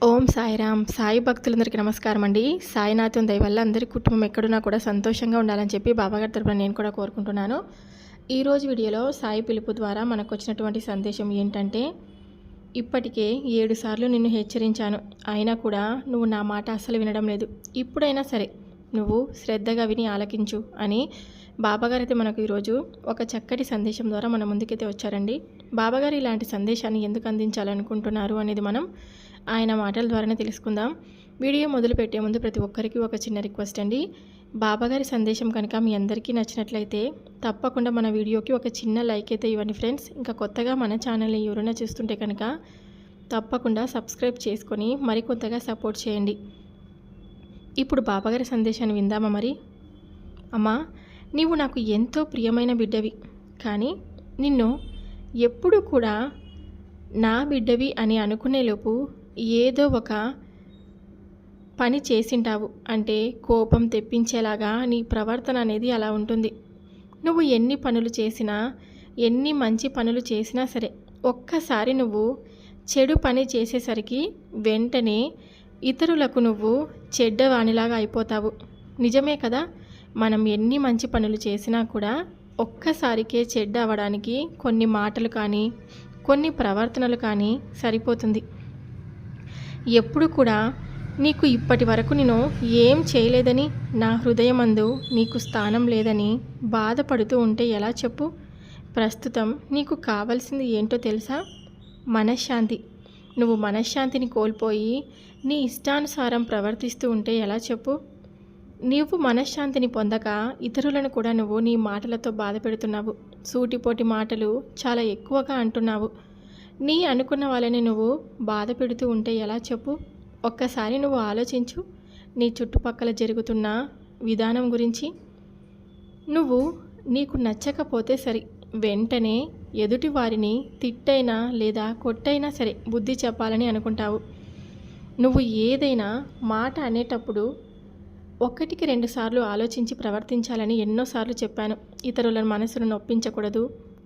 ఓం సాయిరామ్. సాయి భక్తులందరికీ నమస్కారం అండి. సాయినాథుని దయ వల్ల అందరి కుటుంబం ఎక్కడున్నా కూడా సంతోషంగా ఉండాలని చెప్పి బాబాగారి తరపున నేను కూడా కోరుకుంటున్నాను. ఈరోజు వీడియోలో సాయి పిలుపు ద్వారా మనకు వచ్చినటువంటి సందేశం ఏంటంటే, ఇప్పటికే 7 సార్లు నిన్ను హెచ్చరించాను, అయినా కూడా నువ్వు నా మాట అస్సలు వినడం లేదు. ఇప్పుడైనా సరే నువ్వు శ్రద్ధగా విని ఆలకించు అని బాబాగారు అయితే మనకు ఈరోజు ఒక చక్కటి సందేశం ద్వారా మన ముందుకైతే వచ్చారండి. బాబాగారు ఇలాంటి సందేశాన్ని ఎందుకు అందించాలనుకుంటున్నారు అనేది మనం ఆయన మాటల ద్వారానే తెలుసుకుందాం. వీడియో మొదలుపెట్టే ముందు ప్రతి ఒక్కరికి ఒక చిన్న రిక్వెస్ట్ అండి. బాబాగారి సందేశం కనుక మీ అందరికీ నచ్చినట్లయితే తప్పకుండా మన వీడియోకి ఒక చిన్న లైక్ అయితే ఇవ్వండి ఫ్రెండ్స్. ఇంకా కొత్తగా మన ఛానల్ని ఎవరైనా చూస్తుంటే కనుక తప్పకుండా సబ్స్క్రైబ్ చేసుకొని మరికొంతగా సపోర్ట్ చేయండి. ఇప్పుడు బాబాగారి సందేశాన్ని విందామా మరి. అమ్మా, నీవు నాకు ఎంతో ప్రియమైన బిడ్డవి, కానీ నిన్ను ఎప్పుడు కూడా నా బిడ్డవి అని అనుకునేలోపు ఏదో ఒక పని చేసింటావు. అంటే కోపం తెప్పించేలాగా నీ ప్రవర్తన అనేది అలా ఉంటుంది. నువ్వు ఎన్ని పనులు చేసినా, ఎన్ని మంచి పనులు చేసినా సరే, ఒక్కసారి నువ్వు చెడు పని చేసేసరికి వెంటనే ఇతరులకు నువ్వు చెడ్డవాణిలాగా అయిపోతావు. నిజమే కదా. మనం ఎన్ని మంచి పనులు చేసినా కూడా ఒక్కసారికే చెడ్డ అవ్వడానికి కొన్ని మాటలు కానీ, కొన్ని ప్రవర్తనలు కానీ సరిపోతుంది. ఎప్పుడు కూడా నీకు ఇప్పటి వరకు నేను ఏం చేయలేదని, నా హృదయమందు నీకు స్థానం లేదని బాధపడుతూ ఉంటే ఎలా చెప్పు? ప్రస్తుతం నీకు కావాల్సింది ఏంటో తెలుసా? మనశ్శాంతి. నువ్వు మనశ్శాంతిని కోల్పోయి నీ ఇష్టానుసారం ప్రవర్తిస్తూ ఉంటే ఎలా చెప్పు? నీవు మనశ్శాంతిని పొందక ఇతరులను కూడా నువ్వు నీ మాటలతో బాధ పెడుతున్నావు. సూటిపోటి మాటలు చాలా ఎక్కువగా అంటున్నావు. నీ అనుకున్న వాళ్ళని నువ్వు బాధ పెడుతూ ఉంటే ఎలా చెప్పు? ఒక్కసారి నువ్వు ఆలోచించు నీ చుట్టుపక్కల జరుగుతున్న విధానం గురించి. నువ్వు నీకు నచ్చకపోతే సరి, వెంటనే ఎదుటి వారిని తిట్టైనా లేదా కొట్టైనా సరే బుద్ధి చెప్పాలని అనుకుంటావు. నువ్వు ఏదైనా మాట అనేటప్పుడు 1కి 2 సార్లు ఆలోచించి ప్రవర్తించాలని ఎన్నోసార్లు చెప్పాను. ఇతరుల మనసును నొప్పించకూడదు,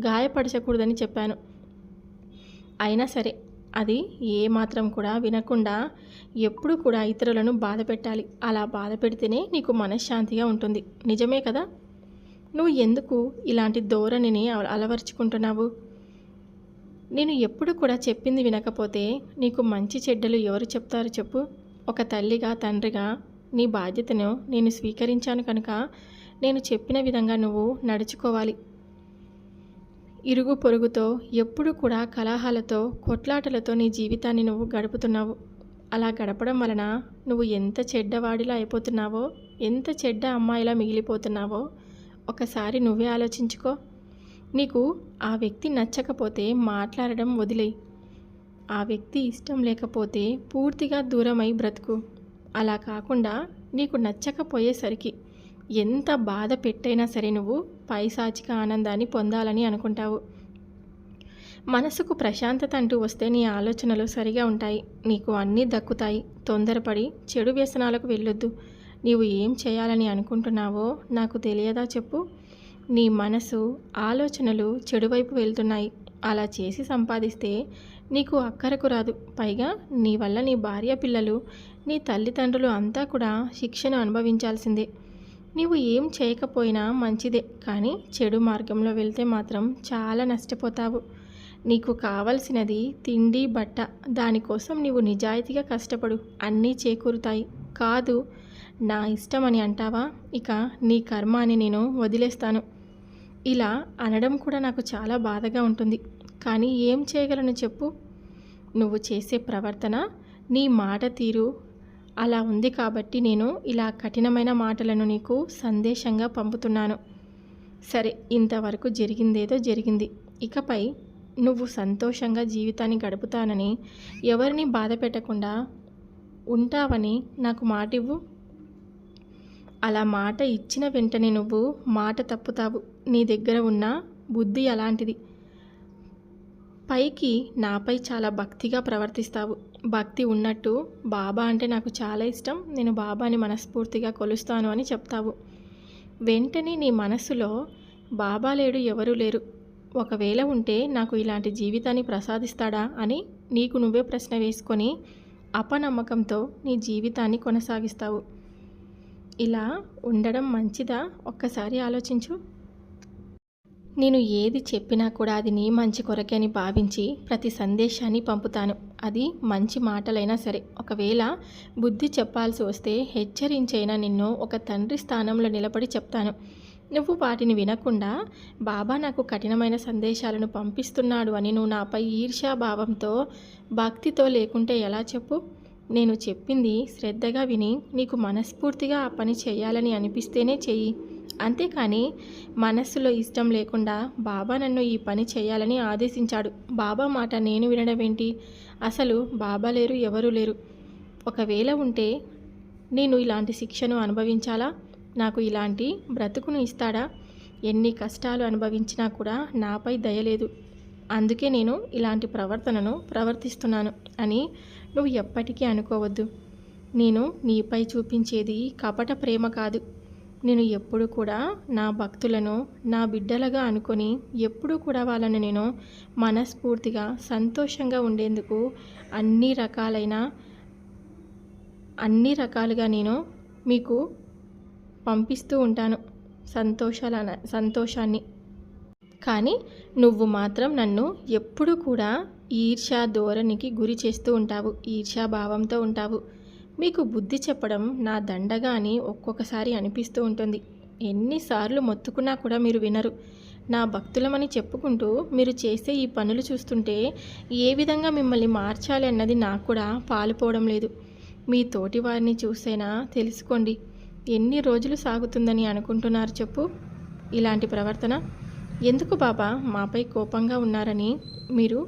గాయపరచకూడదని చెప్పాను. అయినా సరే అది ఏమాత్రం కూడా వినకుండా ఎప్పుడు కూడా ఇతరులను బాధ పెట్టాలి. అలా బాధ పెడితేనే నీకు మనశ్శాంతిగా ఉంటుంది. నిజమే కదా. నువ్వు ఎందుకు ఇలాంటి ధోరణిని అలవర్చుకుంటున్నావు? నేను ఎప్పుడు కూడా చెప్పింది వినకపోతే నీకు మంచి చెడ్డలు ఎవరు చెప్తారు చెప్పు? ఒక తల్లిగా, తండ్రిగా నీ బాధ్యతను నేను స్వీకరించాను కనుక నేను చెప్పిన విధంగా నువ్వు నడుచుకోవాలి. ఇరుగు పొరుగుతో ఎప్పుడు కూడా కలహాలతో, కొట్లాటలతో నీ జీవితాన్ని నువ్వు గడుపుతున్నావు. అలా గడపడం వలన నువ్వు ఎంత చెడ్డవాడిలా అయిపోతున్నావో, ఎంత చెడ్డ అమ్మాయిలా మిగిలిపోతున్నావో ఒకసారి నువ్వే ఆలోచించుకో. నీకు ఆ వ్యక్తి నచ్చకపోతే మాట్లాడడం వదిలేయి. ఆ వ్యక్తి ఇష్టం లేకపోతే పూర్తిగా దూరమై బ్రతుకు. అలా కాకుండా నీకు నచ్చకపోయేసరికి ఎంత బాధ పెట్టైనా సరే నువ్వు పైశాచిక ఆనందాన్ని పొందాలని అనుకుంటావు. మనసుకు ప్రశాంతత అంటూ వస్తే నీ ఆలోచనలు సరిగా ఉంటాయి, నీకు అన్నీ దక్కుతాయి. తొందరపడి చెడు వ్యసనాలకు వెళ్ళొద్దు. నీవు ఏం చేయాలని అనుకుంటున్నావో నాకు తెలియదా చెప్పు? నీ మనసు, ఆలోచనలు చెడువైపు వెళ్తున్నాయి. అలా చేసి సంపాదిస్తే నీకు అక్కరకు రాదు. పైగా నీ వల్ల నీ భార్య, పిల్లలు, నీ తల్లిదండ్రులు అంతా కూడా శిక్షను అనుభవించాల్సిందే. నీవు ఏం చేయకపోయినా మంచిదే, కానీ చెడు మార్గంలో వెళ్తే మాత్రం చాలా నష్టపోతావు. నీకు కావలసినది తిండి, బట్ట. దానికోసం నీవు నిజాయితీగా కష్టపడు, అన్నీ చేకూరుతాయి. కాదు నా ఇష్టం అని అంటావా, ఇక నీ కర్మ అని నేను వదిలేస్తాను. ఇలా అనడం కూడా నాకు చాలా బాధగా ఉంటుంది, కానీ ఏం చేయగలను చెప్పు? నువ్వు చేసే ప్రవర్తన, నీ మాట తీరు అలా ఉంది కాబట్టి నేను ఇలా కఠినమైన మాటలను నీకు సందేశంగా పంపుతున్నాను. సరే, ఇంతవరకు జరిగిందేదో జరిగింది. ఇకపై నువ్వు సంతోషంగా జీవితాన్ని గడుపుతానని, ఎవరిని బాధ పెట్టకుండా ఉంటావని నాకు మాట ఇవ్వు. అలా మాట ఇచ్చిన వెంటనే నువ్వు మాట తప్పుతావు. నీ దగ్గర ఉన్న బుద్ధి అలాంటిది. పైకి నాపై చాలా భక్తిగా ప్రవర్తిస్తావు. భక్తి ఉన్నట్టు బాబా అంటే నాకు చాలా ఇష్టం, నేను బాబాని మనస్ఫూర్తిగా కొలుస్తాను అని చెప్తావు. వెంటనే నీ మనస్సులో బాబా లేడు, ఎవరూ లేరు, ఒకవేళ ఉంటే నాకు ఇలాంటి జీవితాన్ని ప్రసాదిస్తాడా అని నీకు నువ్వే ప్రశ్న వేసుకొని అపనమ్మకంతో నీ జీవితాన్ని కొనసాగిస్తావు. ఇలా ఉండడం మంచిదా? ఒక్కసారి ఆలోచించు. నేను ఏది చెప్పినా కూడా అది నీ మంచి కొరకే అని భావించి ప్రతి సందేశాన్ని పంపుతాను. అది మంచి మాటలైనా సరే. ఒకవేళ బుద్ధి చెప్పాల్సి వస్తే హెచ్చరించైనా నిన్ను ఒక తండ్రి స్థానంలో నిలబడి చెప్తాను. నువ్వు వాటిని వినకుండా బాబా నాకు కఠినమైన సందేశాలను పంపిస్తున్నాడు అని నువ్వు నాపై ఈర్ష్యాభావంతో భక్తితో లేకుంటే ఎలా చెప్పు? నేను చెప్పింది శ్రద్ధగా విని నీకు మనస్ఫూర్తిగా ఆ పని చేయాలని అనిపిస్తేనే చెయ్యి. అంతేకాని మనస్సులో ఇష్టం లేకుండా బాబా నన్ను ఈ పని చేయాలని ఆదేశించాడు, బాబా మాట నేను వినడం ఏంటి? అసలు బాబా లేరు, ఎవరూ లేరు. ఒకవేళ ఉంటే నేను ఇలాంటి శిక్షను అనుభవించాలా? నాకు ఇలాంటి బ్రతుకును ఇస్తాడా? ఎన్ని కష్టాలు అనుభవించినా కూడా నాపై దయలేదు. అందుకే నేను ఇలాంటి ప్రవర్తనను ప్రవర్తిస్తున్నాను అని నువ్వు ఎప్పటికీ అనుకోవద్దు. నేను నీపై చూపించేది కపట ప్రేమ కాదు. నేను ఎప్పుడు కూడా నా భక్తులను నా బిడ్డలుగా అనుకొని ఎప్పుడూ కూడా వాళ్ళను నేను మనస్ఫూర్తిగా సంతోషంగా ఉండేందుకు అన్ని రకాలుగా నేను మీకు పంపిస్తూ ఉంటాను సంతోషాన్ని. కానీ నువ్వు మాత్రం నన్ను ఎప్పుడూ కూడా ఈర్ష్యా ధోరణికి గురి చేస్తూ ఉంటావు, ఈర్ష్యాభావంతో ఉంటావు. మీకు బుద్ధి చెప్పడం నా దండగా అని ఒక్కొక్కసారి అనిపిస్తూ ఉంటుంది. ఎన్నిసార్లు మొత్తుకున్నా కూడా మీరు వినరు. నా భక్తులమని చెప్పుకుంటూ మీరు చేసే ఈ పనులు చూస్తుంటే ఏ విధంగా మిమ్మల్ని మార్చాలి అన్నది నాకు కూడా పాలుపోవడం లేదు. మీ తోటి వారిని చూసైనా తెలుసుకోండి. ఎన్ని రోజులు సాగుతుందని అనుకుంటున్నారు చెప్పు ఇలాంటి ప్రవర్తన? ఎందుకు బాబా మాపై కోపంగా ఉన్నారని మీరు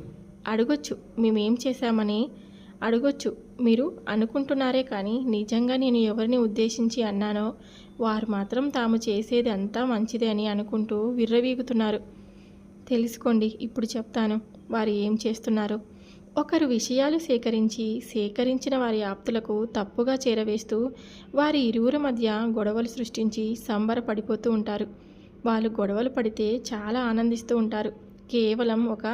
అడగొచ్చు, మేమేం చేశామని అడగొచ్చు. మీరు అనుకుంటున్నారే కానీ నిజంగా నేను ఎవరిని ఉద్దేశించి అన్నానో వారు మాత్రం తాము చేసేది అంతా మంచిదే అని అనుకుంటూ విర్రవీగుతున్నారు. తెలుసుకోండి, ఇప్పుడు చెప్తాను వారు ఏం చేస్తున్నారో. ఒకరు విషయాలు సేకరించిన వారి ఆప్తులకు తప్పుగా చేరవేస్తూ వారి ఇరువురి మధ్య గొడవలు సృష్టించి సంబరపడిపోతూ ఉంటారు. వాళ్ళు గొడవలు పడితే చాలా ఆనందిస్తూ ఉంటారు. కేవలం ఒక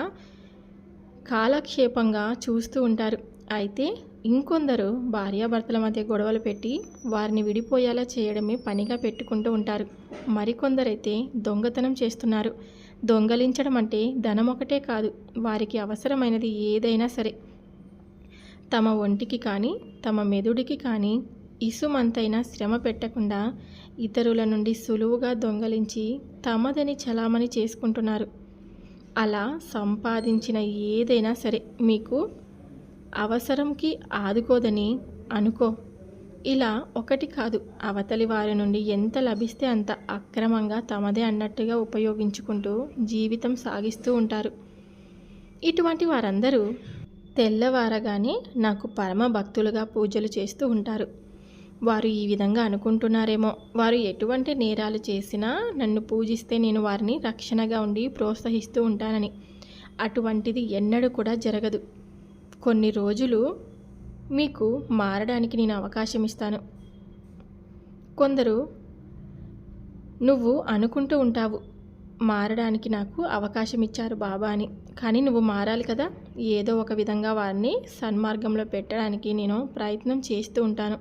కాలక్షేపంగా చూస్తూ ఉంటారు. అయితే ఇంకొందరు భార్యాభర్తల మధ్య గొడవలు పెట్టి వారిని విడిపోయేలా చేయడమే పనిగా పెట్టుకుంటూ ఉంటారు. మరికొందరైతే దొంగతనం చేస్తున్నారు. దొంగలించడం అంటే ధనం ఒకటే కాదు, వారికి అవసరమైనది ఏదైనా సరే తమ ఒంటికి కానీ తమ మెదుడికి కానీ ఇసుమంతైనా శ్రమ పెట్టకుండా ఇతరుల నుండి సులువుగా దొంగలించి తమదని చలామణి చేసుకుంటున్నారు. అలా సంపాదించిన ఏదైనా సరే మీకు అవసరంకి ఆదుకోదని అనుకో. ఇలా ఒకటి కాదు, అవతలి వారి నుండి ఎంత లభిస్తే అంత అక్రమంగా తమదే అన్నట్టుగా ఉపయోగించుకుంటూ జీవితం సాగిస్తూ ఉంటారు. ఇటువంటి వారందరూ తెల్లవారగానే నాకు పరమ భక్తులుగా పూజలు చేస్తూ ఉంటారు. వారు ఈ విధంగా అనుకుంటున్నారేమో, వారు ఎటువంటి నేరాలు చేసినా నన్ను పూజిస్తే నేను వారిని రక్షణగా ఉండి ప్రోత్సహిస్తూ ఉంటానని. అటువంటిది ఎన్నడూ కూడా జరగదు. కొన్ని రోజులు మీకు మారడానికి నేను అవకాశం ఇస్తాను. కొందరు నువ్వు అనుకుంటూ ఉంటావు మారడానికి నాకు అవకాశం ఇచ్చారు బాబా అని, కానీ నువ్వు మారాలి కదా. ఏదో ఒక విధంగా వారిని సన్మార్గంలో పెట్టడానికి నేను ప్రయత్నం చేస్తూ ఉంటాను.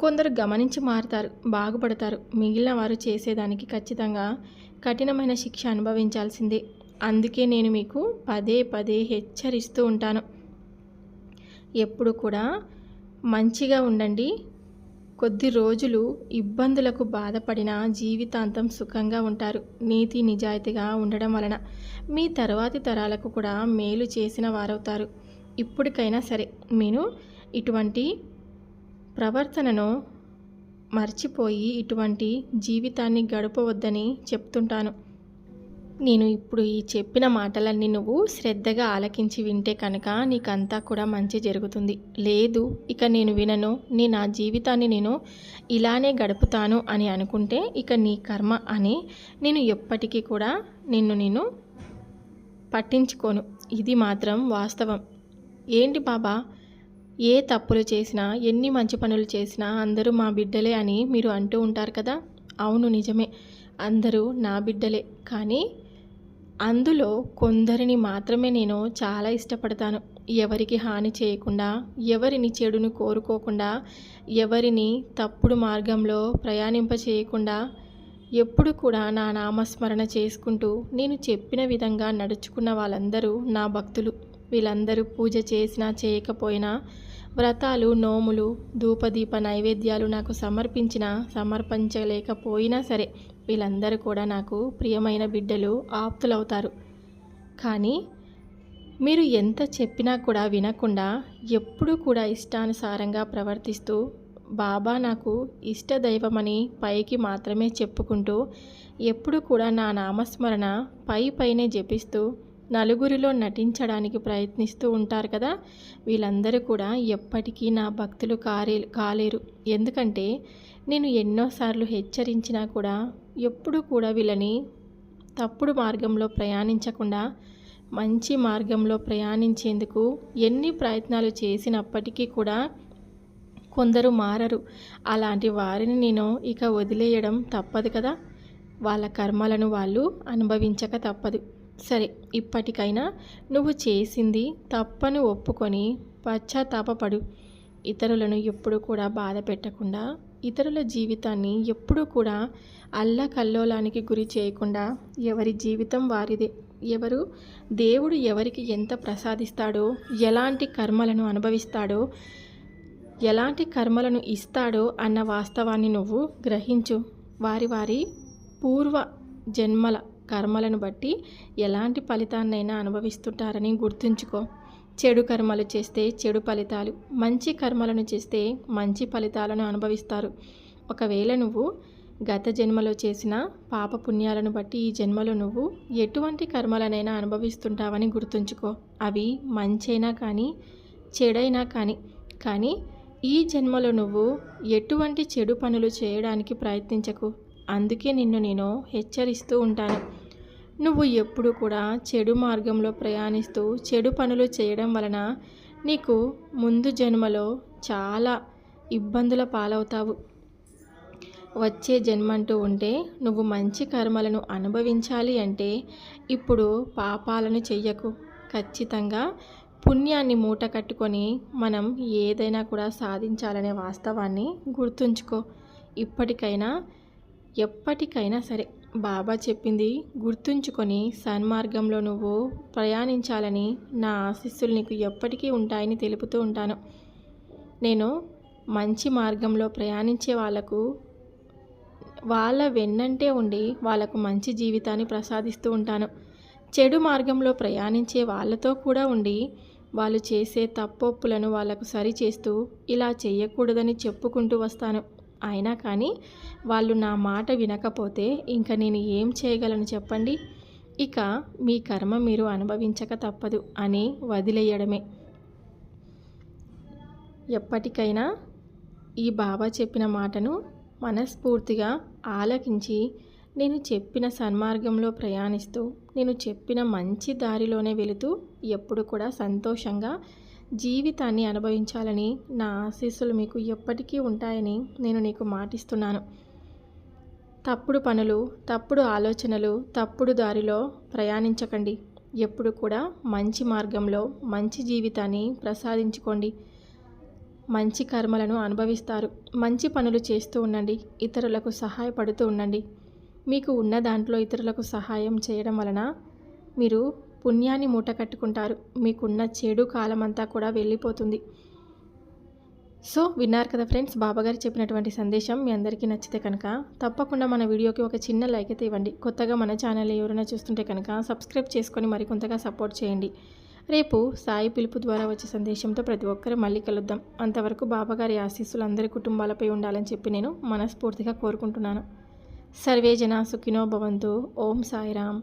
కొందరు గమనించి మారుతారు, బాగుపడతారు. మిగిలిన వారు చేసేదానికి ఖచ్చితంగా కఠినమైన శిక్ష అనుభవించాల్సిందే. అందుకే నేను మీకు పదే పదే హెచ్చరిస్తూ ఉంటాను. ఎప్పుడు కూడా మంచిగా ఉండండి. కొద్ది రోజులు ఇబ్బందులకు బాధపడిన జీవితాంతం సుఖంగా ఉంటారు. నీతి నిజాయితీగా ఉండడం వలన మీ తర్వాతి తరాలకు కూడా మేలు చేసిన వారవుతారు. ఇప్పటికైనా సరే మీరు ఇటువంటి ప్రవర్తనను మర్చిపోయి ఇటువంటి జీవితాన్ని గడపవద్దని చెప్తుంటాను. నేను ఇప్పుడు ఈ చెప్పిన మాటలన్నీ నువ్వు శ్రద్ధగా ఆలకించి వింటే కనుక నీకంతా కూడా మంచి జరుగుతుంది. లేదు ఇక నేను వినను, నా జీవితాన్ని నేను ఇలానే గడుపుతాను అని అనుకుంటే ఇక నీ కర్మ అని నేను ఎప్పటికీ కూడా నేను పట్టించుకోను. ఇది మాత్రం వాస్తవం. ఏంటి బాబా, ఏ తప్పులు చేసినా ఎన్ని మంచి పనులు చేసినా అందరూ మా బిడ్డలే అని మీరు అంటూ ఉంటారు కదా. అవును నిజమే, అందరూ నా బిడ్డలే. కానీ అందులో కొందరిని మాత్రమే నేను చాలా ఇష్టపడతాను. ఎవరికి హాని చేయకుండా, ఎవరిని చెడును కోరుకోకుండా, ఎవరిని తప్పుడు మార్గంలో ప్రయాణింప చేయకుండా, ఎప్పుడు కూడా నా నామస్మరణ చేసుకుంటూ నేను చెప్పిన విధంగా నడుచుకున్న వాళ్ళందరూ నా భక్తులు. వీళ్ళందరూ పూజ చేసినా చేయకపోయినా, వ్రతాలు, నోములు, ధూపదీప నైవేద్యాలు నాకు సమర్పించలేకపోయినా సరే వీళ్ళందరూ కూడా నాకు ప్రియమైన బిడ్డలు, ఆప్తులవుతారు. కానీ మీరు ఎంత చెప్పినా కూడా వినకుండా, ఎప్పుడూ కూడా ఇష్టానుసారంగా ప్రవర్తిస్తూ, బాబా నాకు ఇష్టదైవమని పైకి మాత్రమే చెప్పుకుంటూ, ఎప్పుడు కూడా నా నామస్మరణ పైనే జపిస్తూ, నలుగురిలో నటించడానికి ప్రయత్నిస్తూ ఉంటారు కదా. వీళ్ళందరూ కూడా ఎప్పటికీ నా భక్తులు కాలేరు. ఎందుకంటే నేను ఎన్నోసార్లు హెచ్చరించినా కూడా ఎప్పుడు కూడా వీళ్ళని తప్పుడు మార్గంలో ప్రయాణించకుండా మంచి మార్గంలో ప్రయాణించేందుకు ఎన్ని ప్రయత్నాలు చేసినప్పటికీ కూడా కొందరు మారరు. అలాంటి వారిని నేను ఇక వదిలేయడం తప్పదు కదా. వాళ్ళ కర్మలను వాళ్ళు అనుభవించక తప్పదు. సరే, ఇప్పటికైనా నువ్వు చేసింది తప్పను ఒప్పుకొని పశ్చాత్తాపపడు. ఇతరులను ఎప్పుడు కూడా బాధ పెట్టకుండా, ఇతరుల జీవితాన్ని ఎప్పుడూ కూడా అల్లకల్లోలానికి గురి చేయకుండా, ఎవరి జీవితం వారిదే. దేవుడు ఎవరికి ఎంత ప్రసాదిస్తాడో, ఎలాంటి కర్మలను అనుభవిస్తాడో, ఎలాంటి కర్మలను ఇస్తాడో అన్న వాస్తవాన్ని నువ్వు గ్రహించు. వారి పూర్వ జన్మల కర్మలను బట్టి ఎలాంటి ఫలితాన్నైనా అనుభవిస్తుంటారని గుర్తుంచుకో. చెడు కర్మలు చేస్తే చెడు ఫలితాలు, మంచి కర్మలను చేస్తే మంచి ఫలితాలను అనుభవిస్తారు. ఒకవేళ నువ్వు గత జన్మలో చేసిన పాపపుణ్యాలను బట్టి ఈ జన్మలో నువ్వు ఎటువంటి కర్మలనైనా అనుభవిస్తుంటావని గుర్తుంచుకో. అవి మంచైనా కానీ చెడైనా కానీ ఈ జన్మలో నువ్వు ఎటువంటి చెడు పనులు చేయడానికి ప్రయత్నించకు. అందుకే నిన్ను నేను హెచ్చరిస్తూ ఉంటాను. నువ్వు ఎప్పుడు కూడా చెడు మార్గంలో ప్రయాణిస్తూ చెడు పనులు చేయడం వలన నీకు ముందు జన్మలో చాలా ఇబ్బందుల పాలవుతావు. వచ్చే జన్మంటూ ఉంటే నువ్వు మంచి కర్మలను అనుభవించాలి అంటే ఇప్పుడు పాపాలను చెయ్యకు. ఖచ్చితంగా పుణ్యాన్ని మూట కట్టుకొని మనం ఏదైనా కూడా సాధించాలనే వాస్తవాన్ని గుర్తుంచుకో. ఇప్పటికైనా ఎప్పటికైనా సరే బాబా చెప్పింది గుర్తుంచుకొని సన్మార్గంలో నువ్వు ప్రయాణించాలని నా ఆశీస్సులు నీకు ఎప్పటికీ ఉంటాయని తెలుపుతూ ఉంటాను. నేను మంచి మార్గంలో ప్రయాణించే వాళ్ళ వెన్నంటే ఉండి వాళ్ళకు మంచి జీవితాన్ని ప్రసాదిస్తూ ఉంటాను. చెడు మార్గంలో ప్రయాణించే వాళ్ళతో కూడా ఉండి వాళ్ళు చేసే తప్పొప్పులను వాళ్ళకు సరిచేస్తూ ఇలా చేయకూడదని చెప్పుకుంటూ వస్తాను. అయినా కానీ వాళ్ళు నా మాట వినకపోతే ఇంకా నేను ఏం చేయగలను చెప్పండి. ఇక మీ కర్మ మీరు అనుభవించక తప్పదు అని వదిలేయడమే. ఎప్పటికైనా ఈ బాబా చెప్పిన మాటను మనస్ఫూర్తిగా ఆలకించి నేను చెప్పిన సన్మార్గంలో ప్రయాణిస్తూ నేను చెప్పిన మంచి దారిలోనే వెళుతూ ఎప్పుడు కూడా సంతోషంగా జీవితాన్ని అనుభవించాలని నా ఆశీస్సులు మీకు ఎప్పటికీ ఉంటాయని నేను నీకు మాటిస్తున్నాను. తప్పుడు పనులు, తప్పుడు ఆలోచనలు, తప్పుడు దారిలో ప్రయాణించకండి. ఎప్పుడు కూడా మంచి మార్గంలో మంచి జీవితాన్ని ప్రసాదించుకోండి. మంచి కర్మలను అనుభవిస్తారు. మంచి పనులు చేస్తూ ఉండండి. ఇతరులకు సహాయపడుతూ ఉండండి. మీకు ఉన్న దాంట్లో ఇతరులకు సహాయం చేయడం వలన మీరు పుణ్యాన్ని మూట కట్టుకుంటారు. మీకున్న చెడు కాలమంతా కూడా వెళ్ళిపోతుంది. సో విన్నారు కదా ఫ్రెండ్స్, బాబాగారు చెప్పినటువంటి సందేశం మీ అందరికీ నచ్చితే కనుక తప్పకుండా మన వీడియోకి ఒక చిన్న లైక్ అయితే ఇవ్వండి. కొత్తగా మన ఛానల్ ఎవరైనా చూస్తుంటే కనుక సబ్స్క్రైబ్ చేసుకొని మరికొంతగా సపోర్ట్ చేయండి. రేపు సాయి పిలుపు ద్వారా వచ్చే సందేశంతో ప్రతి ఒక్కరు మళ్ళీ కలుద్దాం. అంతవరకు బాబాగారి ఆశీస్సులు అందరి కుటుంబాలపై ఉండాలని చెప్పి నేను మనస్ఫూర్తిగా కోరుకుంటున్నాను. సర్వే జనా సుఖినో భవంతు. ఓం సాయిరామ్.